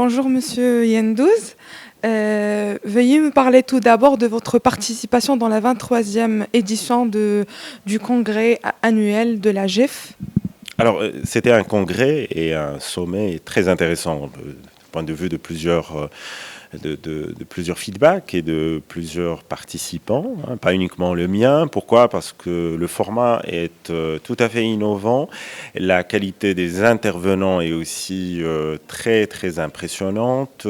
Bonjour Monsieur Yendouz. Veuillez me parler tout d'abord de votre participation dans la 23e édition du congrès annuel de la GEF. Alors, c'était un congrès et un sommet très intéressant du point de vue de plusieurs feedbacks et de plusieurs participants, hein, pas uniquement le mien. Pourquoi? Parce que le format est tout à fait innovant. La qualité des intervenants est aussi très, très impressionnante.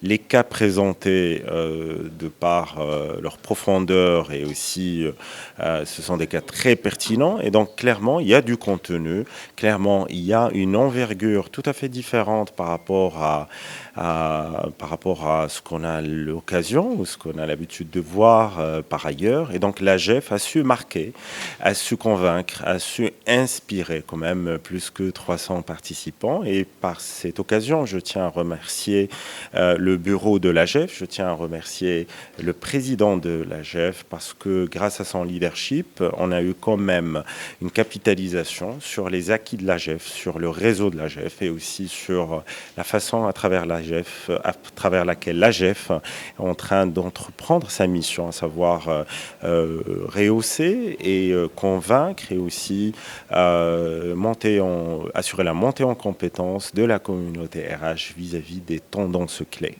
Les cas présentés de par leur profondeur et aussi, ce sont des cas très pertinents. Et donc, clairement, il y a du contenu. Clairement, il y a une envergure tout à fait différente par rapport à ce qu'on a l'occasion ou ce qu'on a l'habitude de voir par ailleurs. Et donc la GEF a su marquer, a su convaincre, a su inspirer quand même plus que 300 participants. Et par cette occasion, je tiens à remercier le bureau de la GEF, je tiens à remercier le président de la GEF parce que grâce à son leadership, on a eu quand même une capitalisation sur les acquis de la GEF, sur le réseau de la GEF et aussi sur la façon à travers laquelle la GEF est en train d'entreprendre sa mission, à savoir rehausser et convaincre et aussi assurer la montée en compétence de la communauté RH vis-à-vis des tendances clés.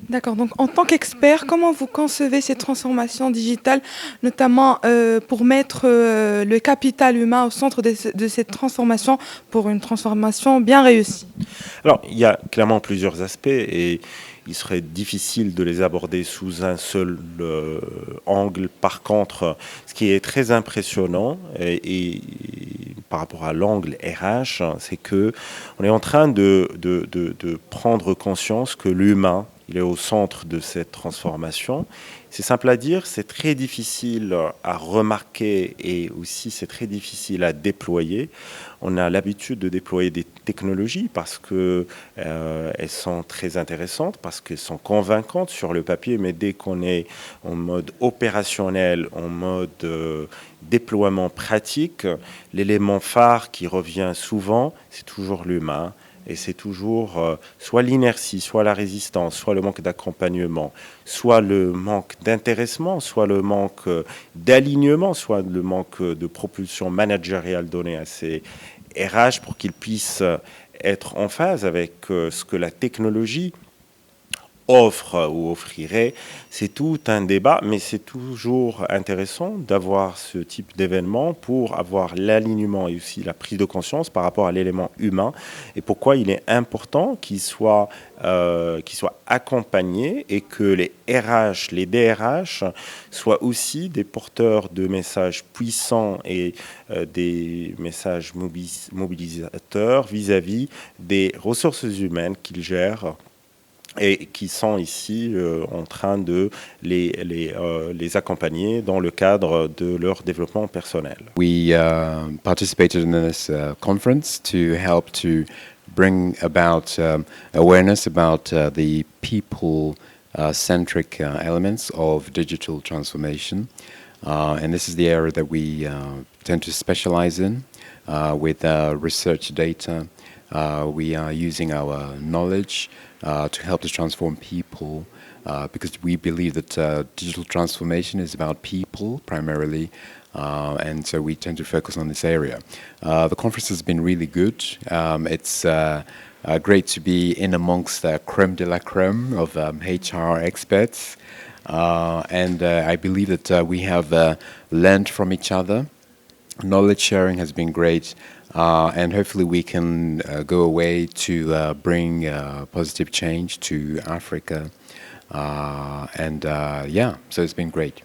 D'accord, donc en tant qu'expert, comment vous concevez ces transformations digitales, notamment pour mettre le capital humain au centre de cette transformation pour une transformation bien réussie? Alors, il y a clairement plusieurs aspects et il serait difficile de les aborder sous un seul angle. Par contre, ce qui est très impressionnant et par rapport à l'angle RH, c'est que on est en train de prendre conscience que l'humain, il est au centre de cette transformation. C'est simple à dire, c'est très difficile à remarquer et aussi c'est très difficile à déployer. On a l'habitude de déployer des technologies parce que elles sont très intéressantes, parce qu'elles sont convaincantes sur le papier, mais dès qu'on est en mode opérationnel, en mode déploiement pratique, l'élément phare qui revient souvent, c'est toujours l'humain. Et c'est toujours soit l'inertie, soit la résistance, soit le manque d'accompagnement, soit le manque d'intéressement, soit le manque d'alignement, soit le manque de propulsion managériale donnée à ces RH pour qu'ils puissent être en phase avec ce que la technologie offre ou offrirait. C'est tout un débat, mais c'est toujours intéressant d'avoir ce type d'événement pour avoir l'alignement et aussi la prise de conscience par rapport à l'élément humain et pourquoi il est important qu'il soit accompagné et que les RH, les DRH soient aussi des porteurs de messages puissants et des messages mobilisateurs vis-à-vis des ressources humaines qu'ils gèrent et qui sont ici en train de les accompagner dans le cadre de leur développement personnel. We participated in this conference to help to bring about awareness about the people-centric elements of digital transformation. And this is the area that we tend to specialize in with research data. We are using our knowledge to help to transform people because we believe that digital transformation is about people primarily, and so we tend to focus on this area. The conference has been really good. It's great to be in amongst the creme de la creme of HR experts, and I believe that we have learned from each other. Knowledge sharing has been great. And hopefully we can go away to bring positive change to Africa. So it's been great.